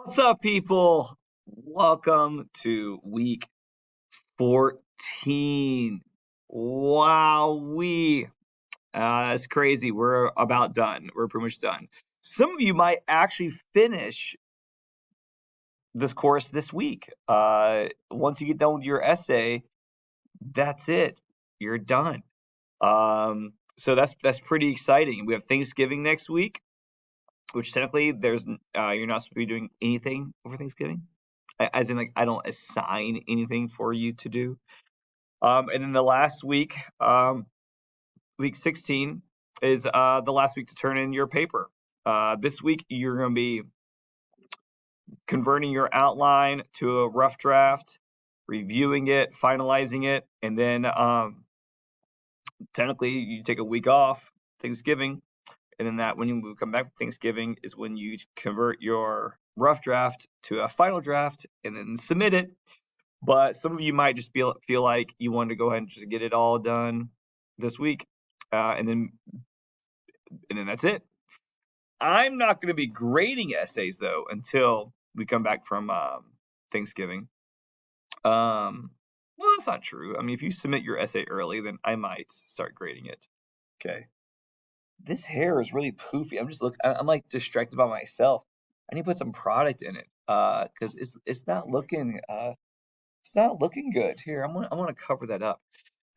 What's up, people? Welcome to week 14. Wow, it's crazy. We're about done. We're pretty much done. Some of you might actually finish this course this week. Once you get done with your essay, that's it. You're done. So that's pretty exciting. We have Thanksgiving next week, which technically you're not supposed to be doing anything over Thanksgiving. As in, like, I don't assign anything for you to do. And then the last week, week 16, is the last week to turn in your paper. This week, you're going to be converting your outline to a rough draft, reviewing it, finalizing it, and then technically you take a week off, Thanksgiving, and then when you come back from Thanksgiving is when you convert your rough draft to a final draft and then submit it. But some of you might just feel like you want to go ahead and just get it all done this week, and then that's it. I'm not going to be grading essays though until we come back from Thanksgiving. Well, that's not true. I mean, if you submit your essay early, then I might start grading it. Okay. This hair is really poofy. I'm like distracted by myself. I need to put some product in it, because it's not looking good. Here, I'm gonna cover that up.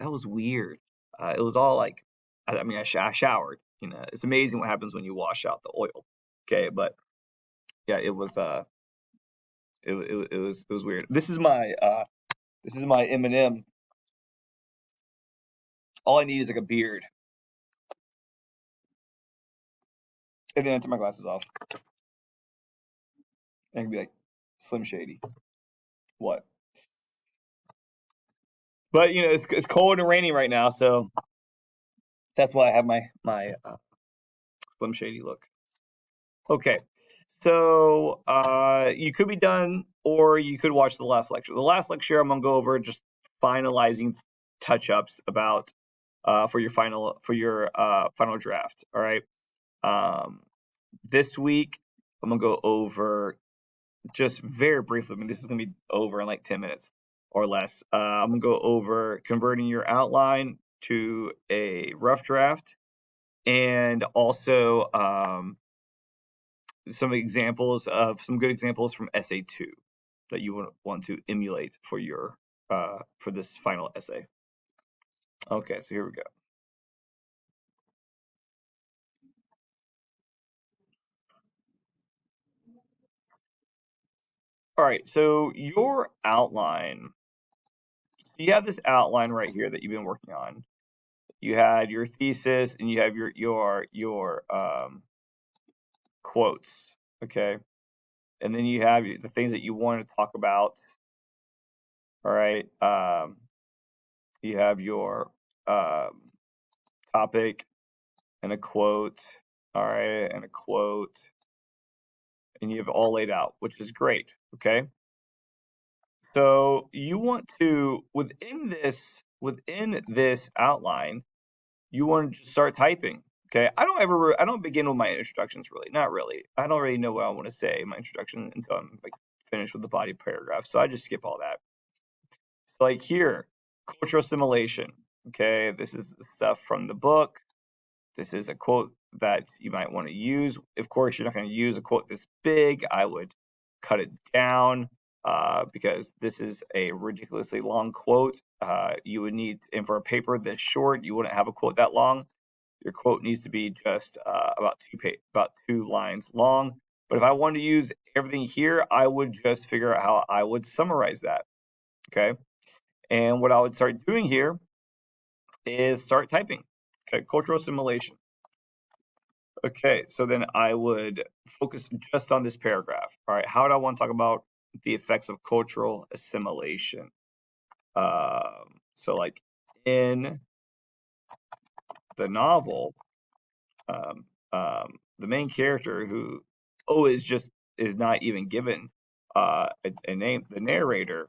That was weird. It was all like, I mean, I showered. It's amazing what happens when you wash out the oil. Okay, but yeah, it was weird. This is my Eminem. All I need is like a beard, and then I take my glasses off and I can be like Slim Shady. What? But it's cold and rainy right now, so that's why I have my Slim Shady look. Okay. So you could be done, or you could watch the last lecture. The last lecture, I'm gonna go over just finalizing touch-ups about for your final draft. All right. This week, I'm gonna go over just very briefly. I mean, this is gonna be over in like 10 minutes or less. I'm gonna go over converting your outline to a rough draft, and also some good examples from essay 2 that you would want to emulate for your for this final essay. Okay, so here we go. All right, so your outline, you have this outline right here that you've been working on. You had your thesis and you have your quotes, okay? And then you have the things that you want to talk about. All right. You have your topic and a quote. All right, and a quote, and you have it all laid out, which is great. Okay. So you want to, within this outline, you want to start typing. Okay. I don't begin with my introductions, really. Not really. I don't really know what I want to say in my introduction until I'm like finished with the body paragraph. So I just skip all that. So like here, cultural assimilation. Okay. This is the stuff from the book. This is a quote that you might want to use. Of course, you're not going to use a quote this big. I would cut it down because this is a ridiculously long quote. You would need, and for a paper this short, you wouldn't have a quote that long. Your quote needs to be just about 2 lines long. But if I wanted to use everything here, I would just figure out how I would summarize that. Okay. And what I would start doing here is start typing. Okay, cultural assimilation. Okay, so then I would focus just on this paragraph. All right, how do I want to talk about the effects of cultural assimilation? So like in the novel, the main character who is not even given a name. The narrator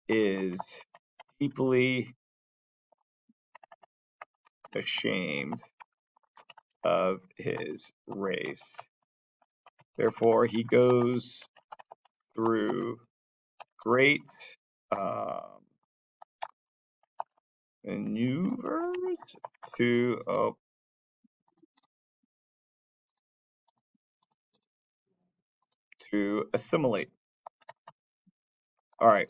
is deeply ashamed of his race. Therefore, he goes through great maneuvers to assimilate. All right.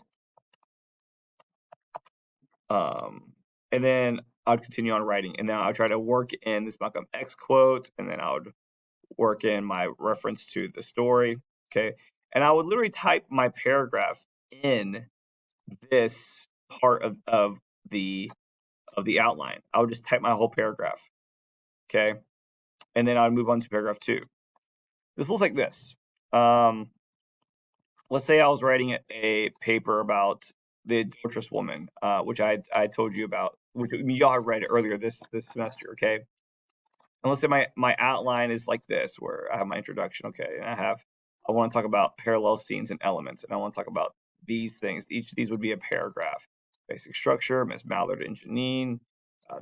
And then I'd continue on writing, and then I'll try to work in this Malcolm X quote, and then I would work in my reference to the story. Okay. And I would literally type my paragraph in this part of the outline. I would just type my whole paragraph. Okay. And then I'd move on to paragraph 2. This looks like this. Let's say I was writing a paper about the adulterous woman, which I told you about, which y'all have read earlier this semester, okay? And let's say my outline is like this, where I have my introduction, okay, and I want to talk about parallel scenes and elements, and I want to talk about these things. Each of these would be a paragraph. Basic structure, Miss Mallard and Janine,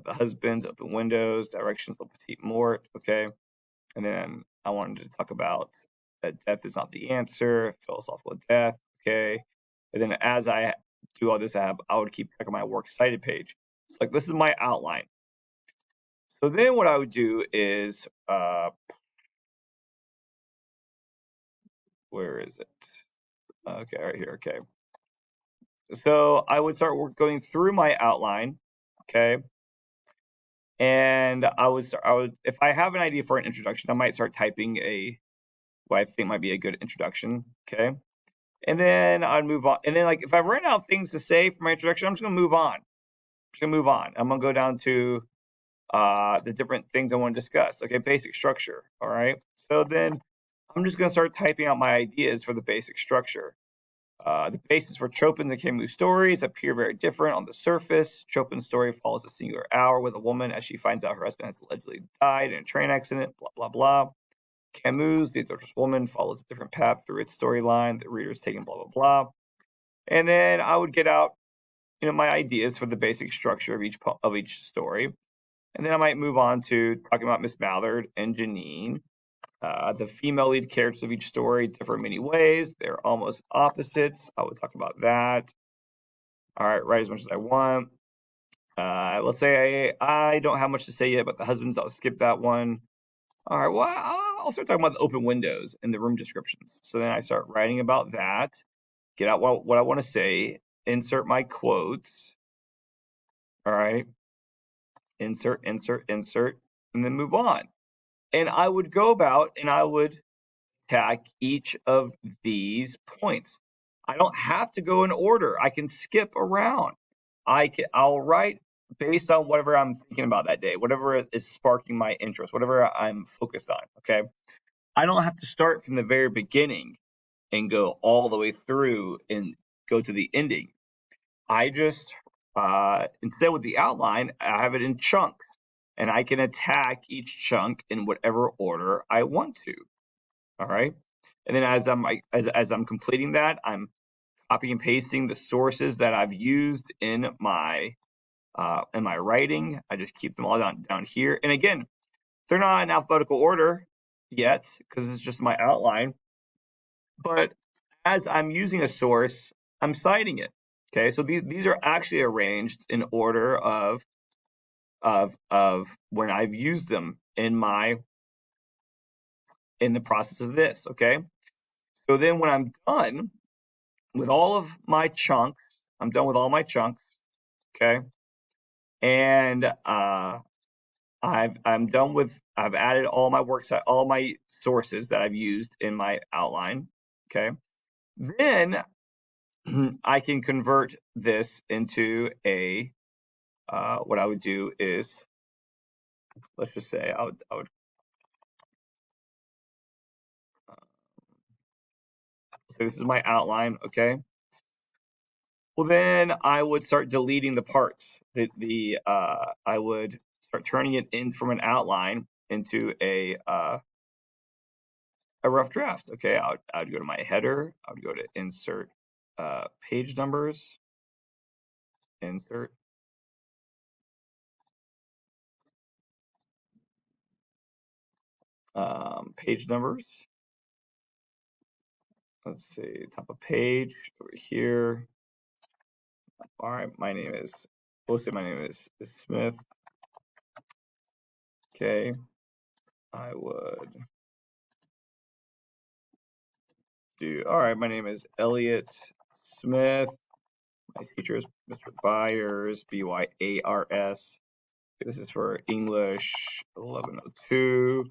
the husband, open windows, directions, Le Petit Mort, okay? And then I wanted to talk about that death is not the answer, philosophical death, okay? And then as I do all this, I would keep track of my works cited page. Like, this is my outline. So then what I would do is, where is it? Okay, right here, okay. So I would start going through my outline, okay? And I would, if I have an idea for an introduction, I might start typing what I think might be a good introduction, okay? And then I'd move on. And then, like, if I run out of things to say for my introduction, I'm just gonna move on. I'm gonna go down to the different things I want to discuss. Okay, basic structure. All right. So then I'm just gonna start typing out my ideas for the basic structure. The basis for Chopin's and Camus' stories appear very different on the surface. Chopin's story follows a singular hour with a woman as she finds out her husband has allegedly died in a train accident, blah, blah, blah. Camus, the adulterous woman, follows a different path through its storyline. The reader's taking blah, blah, blah. And then I would get out, my ideas for the basic structure of each story. And then I might move on to talking about Miss Mallard and Janine. The female lead characters of each story differ in many ways. They're almost opposites. I would talk about that. All right, write as much as I want. Let's say I don't have much to say yet about the husbands. I'll skip that one. All right, well, I'll start talking about the open windows and the room descriptions. So then I start writing about that, get out what I want to say, insert my quotes. All right, insert, and then move on. And I would go about and I would attack each of these points. I don't have to go in order. I can skip around. I'll write based on whatever I'm thinking about that day, whatever is sparking my interest, whatever I'm focused on. Okay. I don't have to start from the very beginning and go all the way through and go to the ending. I just instead with the outline, I have it in chunks, and I can attack each chunk in whatever order I want to. All right. And then as I'm completing that, I'm copying and pasting the sources that I've used in my writing. I just keep them all down here. And again, they're not in alphabetical order yet because it's just my outline. But as I'm using a source, I'm citing it. Okay, so these are actually arranged in order of when I've used them in the process of this. Okay, so then when I'm done with all of my chunks, I'm done with all my chunks. Okay, and I'm done with. I've added all my all my sources that I've used in my outline. Okay, then I can convert this into a. What I would do is, let's just say, I would. So this is my outline. Okay. Well, then I would start deleting the parts. I would start turning it in from an outline into a rough draft. Okay, I would go to my header. I would go to insert page numbers, insert. page numbers. Let's see, top of page over here. All right, my name is Smith. Okay, I would do, all right, my name is Elliot Smith. My teacher is Mr. Byers, B-Y-A-R-S. This is for English 1102.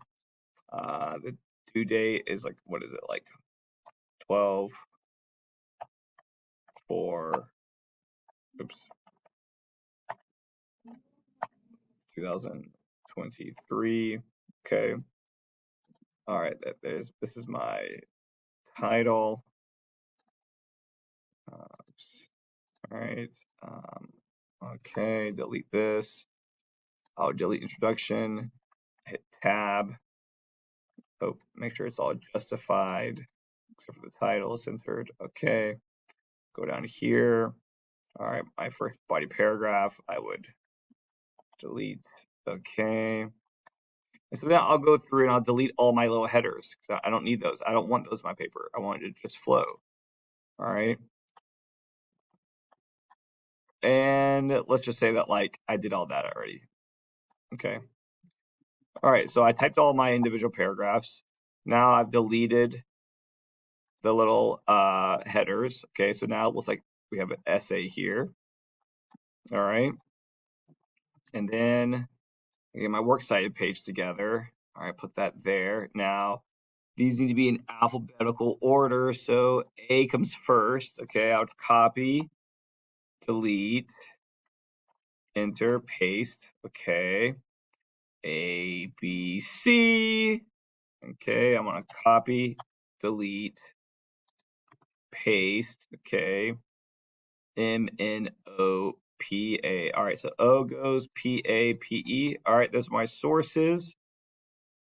The due date is like, what is it, like 2023. Okay. All right, this is my title. Oops. All right. Okay, delete this. I'll delete introduction, hit tab. Oh, make sure it's all justified, except for the title is centered. Okay, go down here. All right, my first body paragraph, I would delete. Okay. And so then I'll go through and I'll delete all my little headers because I don't need those. I don't want those in my paper. I want it to just flow. All right. And let's just say that like I did all that already. Okay. All right. So I typed all my individual paragraphs. Now I've deleted the little headers. Okay. So now it looks like we have an essay here. All right. And then I get my works cited page together. All right. Put that there. Now these need to be in alphabetical order. So A comes first. Okay. I would copy, delete, enter, paste. Okay. A, B, C. Okay. I'm going to copy, delete, paste. Okay. M, N, O, P, A. All right. So O goes P, A, P, E. All right. Those are my sources.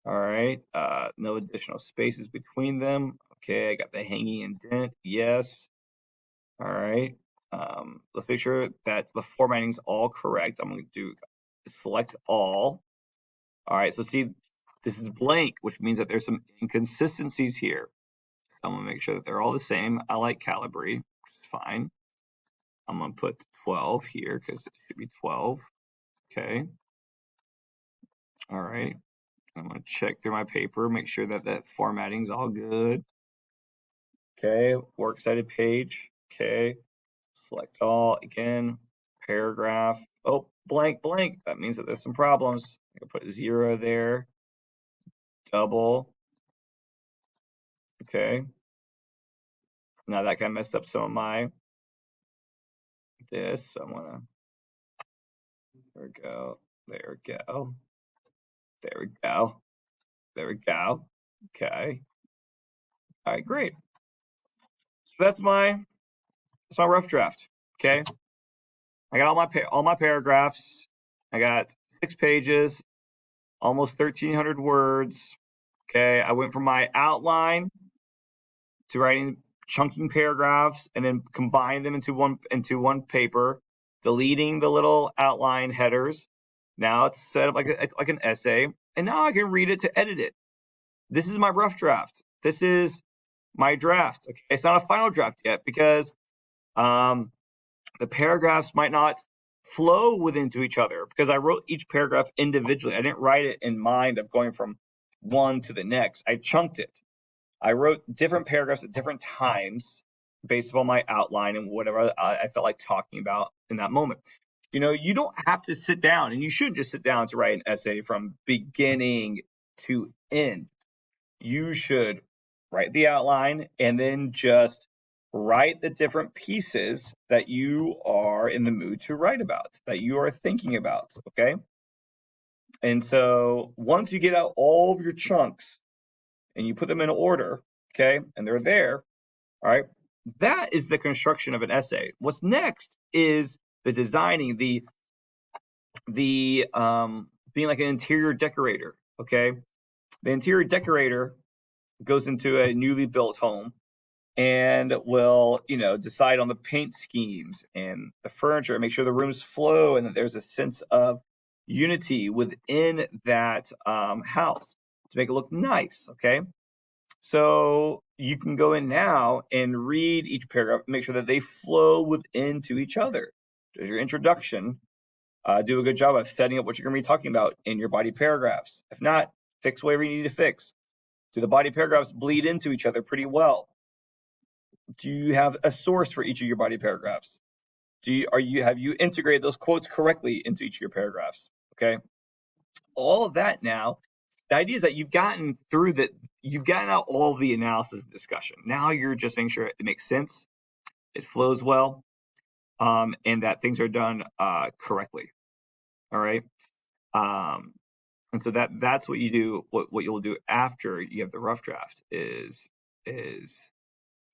All right. No additional spaces between them. Okay. I got the hanging indent. Yes. All right. Let's make sure that the formatting is all correct. I'm going to do select all. All right. So see, this is blank, which means that there's some inconsistencies here. So I'm going to make sure that they're all the same. I like Calibri, which is fine. I'm going to put 12 here because it should be 12. Okay. All right. I'm going to check through my paper, make sure that that formatting is all good. Okay. Works cited page. Okay. Select all again. Paragraph. Oh, blank, blank. That means that there's some problems. I can put 0 there. Double. Okay. Now that kind of messed up some of my this. So I'm gonna. There we go. There we go. There we go. There we go. Okay. All right, great. So that's my rough draft. Okay. I got all my paragraphs. I got 6 pages, almost 1,300 words. Okay. I went from my outline to writing chunking paragraphs and then combine them into one paper, deleting the little outline headers. Now it's set up like an essay, and now I can read it to edit it. This is my rough draft. This is my draft. Okay, it's not a final draft yet because the paragraphs might not flow into each other because I wrote each paragraph individually. I didn't write it in mind of going from one to the next. I chunked it. I wrote different paragraphs at different times based upon my outline and whatever I felt like talking about in that moment. You know, you don't have to sit down, and you should just sit down to write an essay from beginning to end. You should write the outline and then just write the different pieces that you are in the mood to write about, that you are thinking about, okay? And so once you get out all of your chunks and you put them in order, okay, and they're there, all right, that is the construction of an essay. What's next is the designing, the being like an interior decorator, okay? The interior decorator goes into a newly built home and will, you know, decide on the paint schemes and the furniture, make sure the rooms flow and that there's a sense of unity within that house. to make it look nice, okay? So you can go in now and read each paragraph, make sure that they flow within to each other. There's your introduction. Do a good job of setting up what you're going to be talking about in your body paragraphs. If not, fix whatever you need to fix. Do the body paragraphs bleed into each other pretty well? Do you have a source for each of your body paragraphs? Have you integrated those quotes correctly into each of your paragraphs? Okay. All of that now, the idea is that you've gotten out all the analysis discussion. Now you're just making sure it makes sense, it flows well, and that things are done correctly. All right. And so that's what you do. What you'll do after you have the rough draft is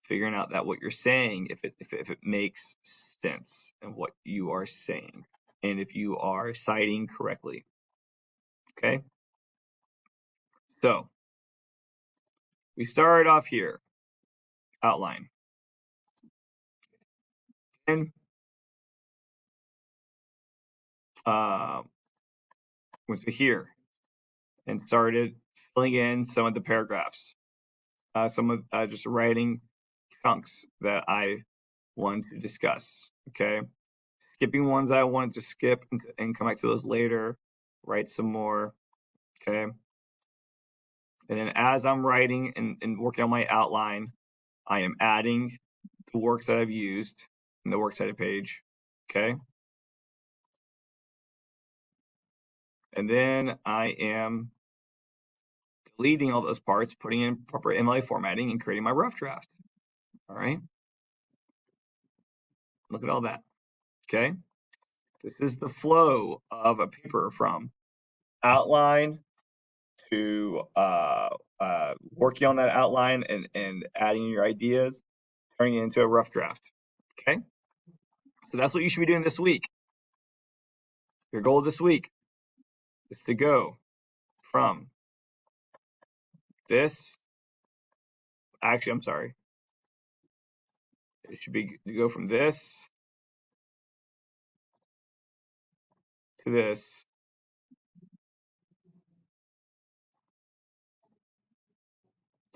figuring out that what you're saying, if it makes sense and what you are saying, and if you are citing correctly. Okay. So we started off here, outline. And went to here and started filling in some of the paragraphs, some of just writing chunks that I wanted to discuss. Okay. Skipping ones I wanted to skip and come back to those later, write some more. Okay. And then as I'm writing and working on my outline, I am adding the works that I've used in the works cited page. Okay. And then I am deleting all those parts, putting in proper MLA formatting, and creating my rough draft. All right. Look at all that. Okay. This is the flow of a paper from outline to working on that outline and adding your ideas, turning it into a rough draft. Okay. So that's what you should be doing this week. Your goal this week is to go from this. Actually, I'm sorry. It should be to go from this to this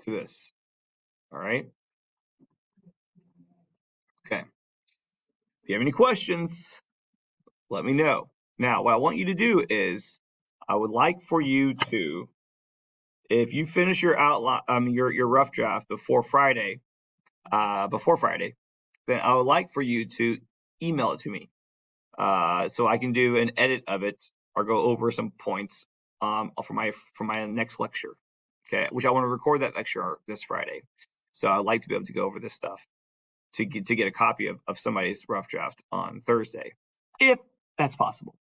to this. All right. Okay. If you have any questions, let me know. Now, what I want you to do is, I would like for you to, if you finish your outline, your rough draft before Friday, then I would like for you to email it to me, so I can do an edit of it or go over some points for my next lecture. Okay, which I want to record that lecture this Friday, so I'd like to be able to go over this stuff to get a copy of somebody's rough draft on Thursday, if that's possible.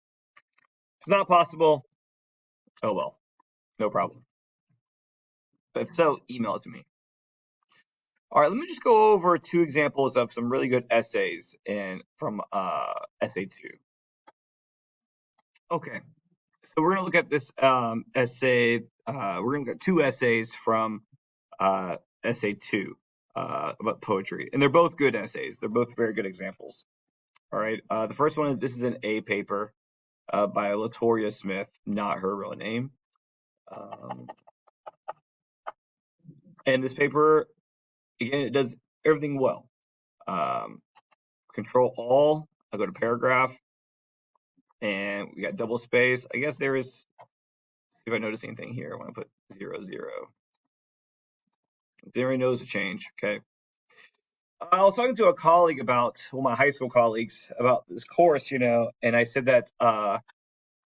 If it's not possible, oh well, no problem. But if so, email it to me. All right, let me just go over 2 examples of some really good essays from essay 2. Okay, so we're gonna look at this essay. We're gonna look at 2 essays from essay 2 about poetry, and they're both good essays. They're both very good examples. All right, the first one is, this is an A paper by Latoria Smith, not her real name. And this paper, again, it does everything well. Control all, I go to paragraph, and we got double space. I guess there is, see if I notice anything here. I want to put 0, 0. There knows a change, okay. I was talking to a colleague about, well, my high school colleagues, about this course, and I said that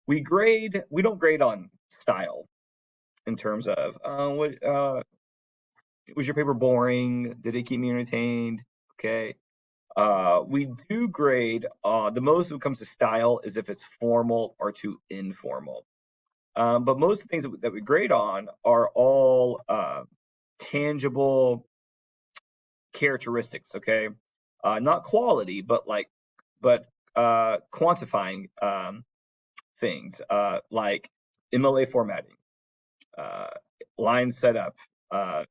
we don't grade on style in terms of was your paper boring? Did it keep me entertained? Okay. We do grade, the most when it comes to style is if it's formal or too informal. But most of the things that we grade on are all tangible characteristics, okay? Not quality, but quantifying things, like MLA formatting, line setup,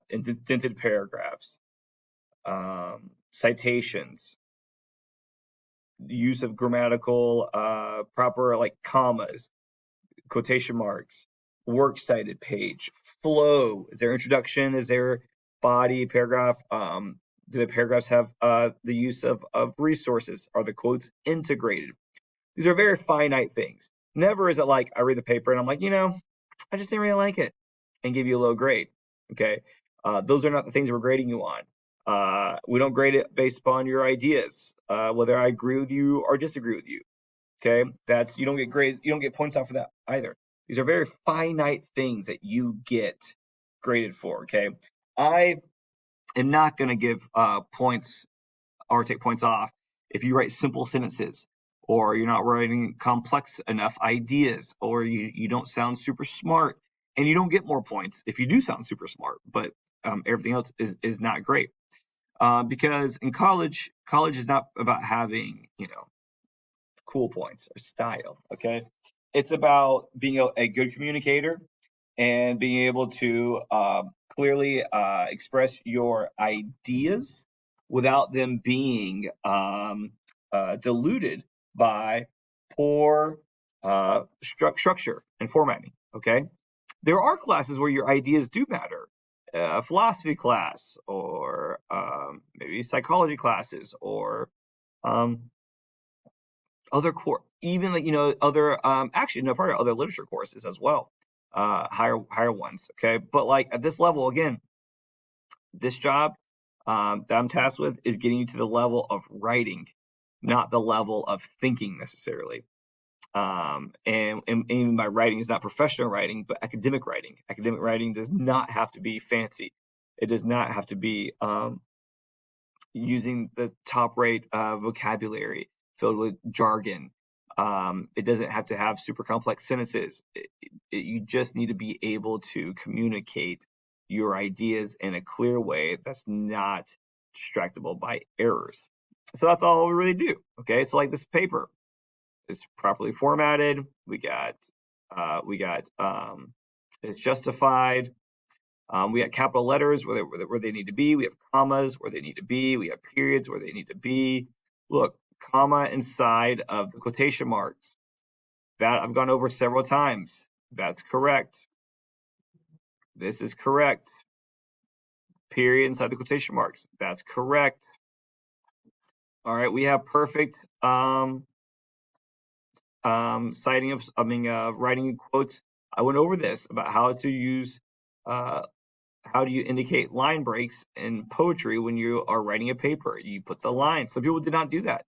indented paragraphs, citations, use of grammatical proper, like, commas, quotation marks, works cited page, flow. Is there introduction? Is there body, paragraph? Do the paragraphs have the use of resources? Are the quotes integrated? These are very finite things. Never is it like I read the paper and I'm like, I just didn't really like it, and give you a low grade. Okay, those are not the things we're grading you on. We don't grade it based upon your ideas, whether I agree with you or disagree with you. Okay, you don't get grades, you don't get points off for that either. These are very finite things that you get graded for. Okay, I am not going to give points or take points off if you write simple sentences, or you're not writing complex enough ideas, or you don't sound super smart, and you don't get more points if you do sound super smart, but everything else is not great. Because in college is not about having, cool points or style. Okay, it's about being a good communicator and being able to clearly express your ideas without them being diluted by poor structure and formatting. Okay, there are classes where your ideas do matter. A philosophy class, or maybe psychology classes, or um, other core, even like other actually no, probably other literature courses as well, higher ones. Okay, but like at this level again, this job that I'm tasked with is getting you to the level of writing, not the level of thinking necessarily. And even by writing is not professional writing, but academic writing. Academic writing does not have to be fancy. It does not have to be using the top rate vocabulary filled with jargon. It doesn't have to have super complex sentences. You just need to be able to communicate your ideas in a clear way that's not distractible by errors. So that's all we really do. Okay, so like this paper, it's properly formatted. We got it's justified. We have capital letters where they need to be. We have commas where they need to be. We have periods where they need to be. Look, comma inside of the quotation marks. That I've gone over several times. That's correct. This is correct. Period inside the quotation marks. That's correct. All right, we have perfect citing of, writing quotes. I went over this about how to use how do you indicate line breaks in poetry when you are writing a paper? You put the line. Some people did not do that.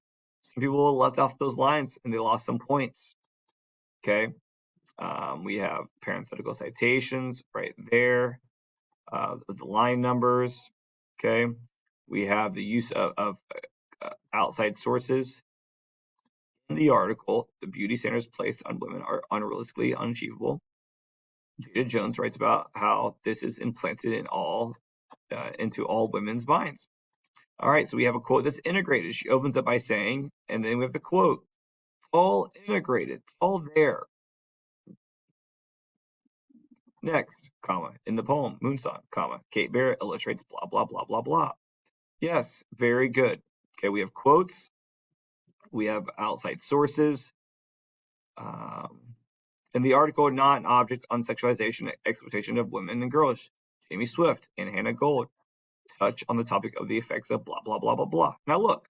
Some people left off those lines and they lost some points. Okay. We have parenthetical citations right there, the line numbers. Okay. We have the use of outside sources. In the article, the beauty standards placed on women are unrealistically unachievable. Jada Jones writes about how this is implanted into all women's minds. All right, so we have a quote that's integrated. She opens up by saying, and then we have the quote, all integrated, all there. Next, comma, in the poem, Moonsong, comma, Kate Barrett illustrates blah, blah, blah, blah, blah. Yes, very good. Okay, we have quotes. We have outside sources. In the article, not an object on sexualization, exploitation of women and girls, Jamie Swift and Hannah Gold touch on the topic of the effects of blah, blah, blah, blah, blah. Now look,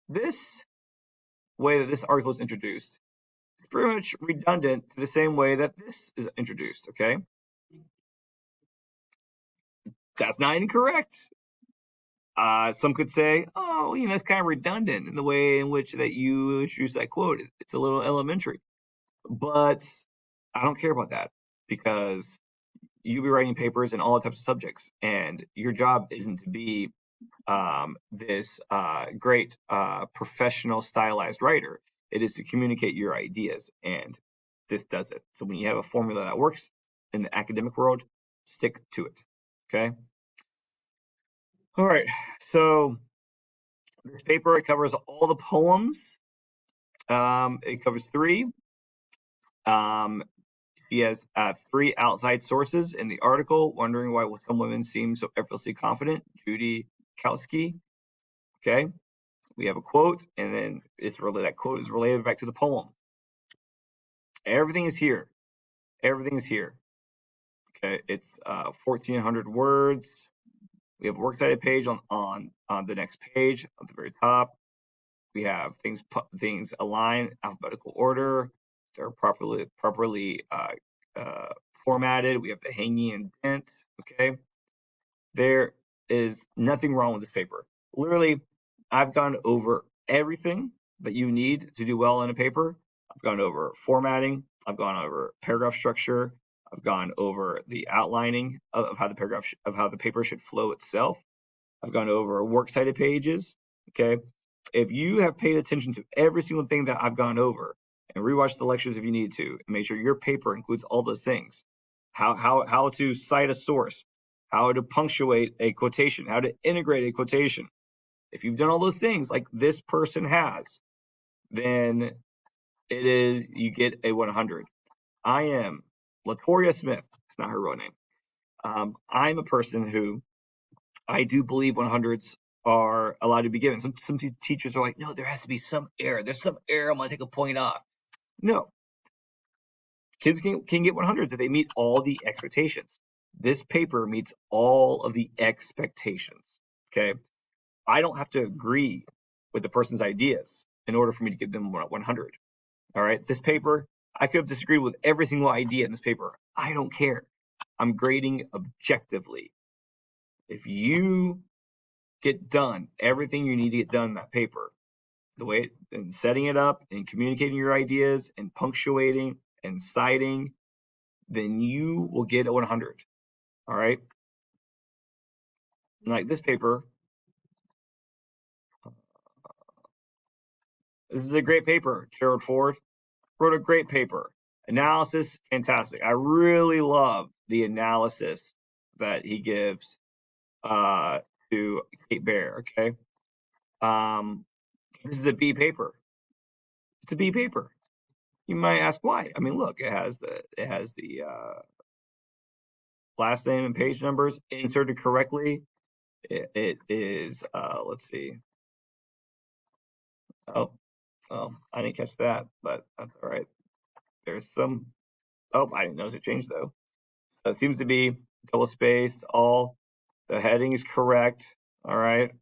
this way that this article is introduced is pretty much redundant to the same way that this is introduced, okay? That's not incorrect. Some could say, oh, it's kind of redundant in the way in which that you introduce that quote. It's a little elementary. But I don't care about that, because you'll be writing papers in all types of subjects, and your job isn't to be this great professional stylized writer. It is to communicate your ideas, and this does it. So when you have a formula that works in the academic world, stick to it. Okay. All right. So this paper, it covers all the poems. It covers 3. She has 3 outside sources in the article. Wondering why some women seem so effortlessly confident. Judy Kowski. Okay. We have a quote, and then that quote is related back to the poem. Everything is here. Everything's here. Okay, it's 1,400 words. We have a works cited page on the next page at the very top. We have things aligned alphabetical order. They're properly formatted. We have the hanging indent. Okay, there is nothing wrong with this paper. Literally, I've gone over everything that you need to do well in a paper. I've gone over formatting. I've gone over paragraph structure. I've gone over the outlining of how the paper should flow itself. I've gone over works cited pages. Okay. If you have paid attention to every single thing that I've gone over and rewatch the lectures if you need to, and make sure your paper includes all those things, how to cite a source, how to punctuate a quotation, how to integrate a quotation. If you've done all those things like this person has, then you get a 100. I am Latoria Smith. It's not her real name. I'm a person who I do believe 100s are allowed to be given. Some teachers are like, no, there has to be some error. There's some error. I'm going to take a point off. No. Kids can get 100s if they meet all the expectations. This paper meets all of the expectations. Okay. I don't have to agree with the person's ideas in order for me to give them 100. All right. This paper, I could have disagreed with every single idea in this paper. I don't care. I'm grading objectively. If you get done everything you need to get done in that paper, the way and setting it up and communicating your ideas and punctuating and citing, then you will get a 100. All right. And like this paper, this is a great paper. Gerald Ford wrote a great paper. Analysis, fantastic. I really love the analysis that he gives to Kate Baer. Okay. This is a B paper. It's a B paper. You might ask why. I mean, look, it has the last name and page numbers inserted correctly. It is let's see. Oh, I didn't catch that, but that's all right. There's some. Oh, I didn't notice it changed though. So it seems to be double spaced. All the heading is correct. All right.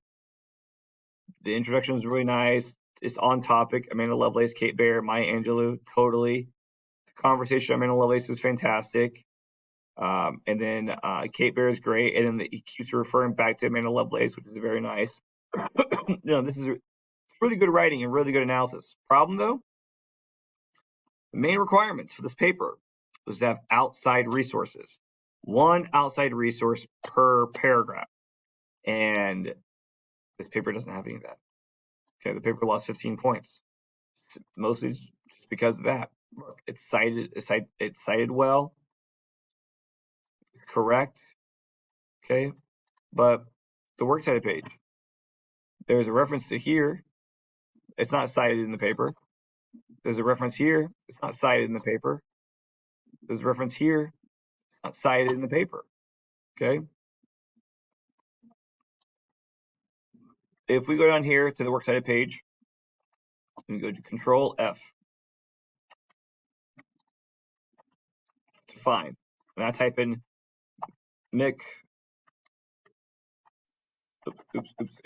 The introduction is really nice. It's on topic. Amanda Lovelace, Kate Baer, Maya Angelou, totally. The conversation Amanda Lovelace is fantastic. And then Kate Baer is great. And then he keeps referring back to Amanda Lovelace, which is very nice. This is really good writing and really good analysis. Problem though, the main requirements for this paper was to have outside resources. One outside resource per paragraph. And this paper doesn't have any of that. Okay, the paper lost 15 points. Mostly just because of that. Look, it's cited well. It's correct. Okay. But the works cited page, there's a reference to here. It's not cited in the paper. There's a reference here. It's not cited in the paper. There's a reference here. It's not cited in the paper. Okay. If we go down here to the works cited page, we go to Control F to find. And I type in Mick.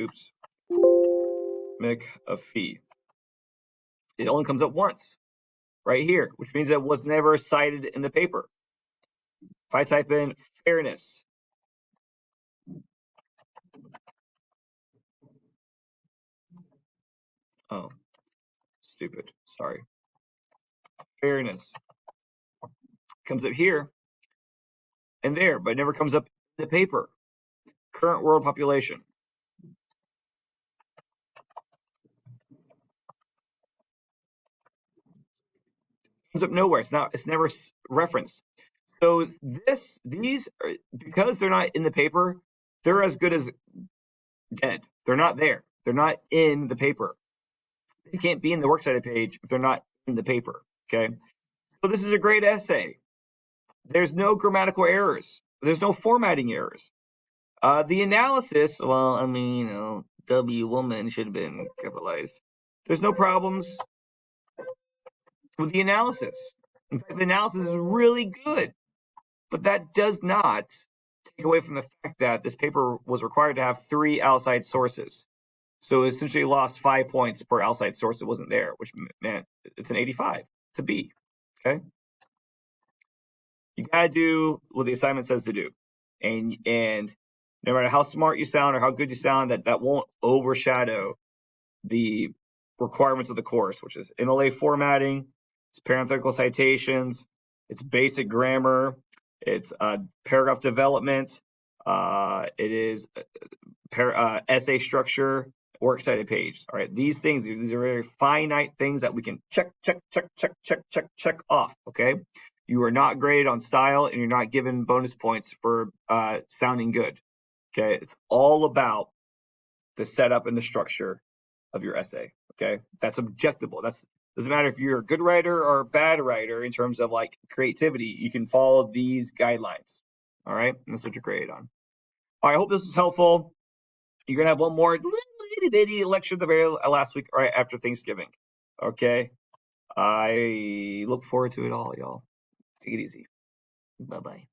Oops. McAfee. It only comes up once, right here, which means it was never cited in the paper. If I type in fairness, oh, stupid, sorry. Fairness comes up here and there, but it never comes up in the paper. Current world population. Comes up nowhere. It's never referenced. So these are, because they're not in the paper, they're as good as dead. They're not there. They're not in the paper. They can't be in the works cited page if they're not in the paper. Okay. So this is a great essay. There's no grammatical errors. There's no formatting errors. The analysis, well, I mean, W woman should have been capitalized. There's no problems with the analysis. In fact, the analysis is really good, but that does not take away from the fact that this paper was required to have 3 outside sources. So it essentially lost 5 points per outside source that wasn't there, which meant it's an 85. It's a B. Okay. You gotta do what the assignment says to do, and no matter how smart you sound or how good you sound, that won't overshadow the requirements of the course, which is MLA formatting, it's parenthetical citations, it's basic grammar, it's paragraph development, it is essay structure, works cited page. All right, these things, these are very finite things that we can check off. Okay, you are not graded on style, and you're not given bonus points for sounding good. Okay, it's all about the setup and the structure of your essay. Okay, that's objectable. Doesn't matter if you're a good writer or a bad writer in terms of like creativity. You can follow these guidelines. All right, and that's what you're graded on. All right, I hope this was helpful. You're gonna have one more little itty bitty lecture the very last week, right after Thanksgiving. Okay, I look forward to it all, y'all. Take it easy. Bye bye.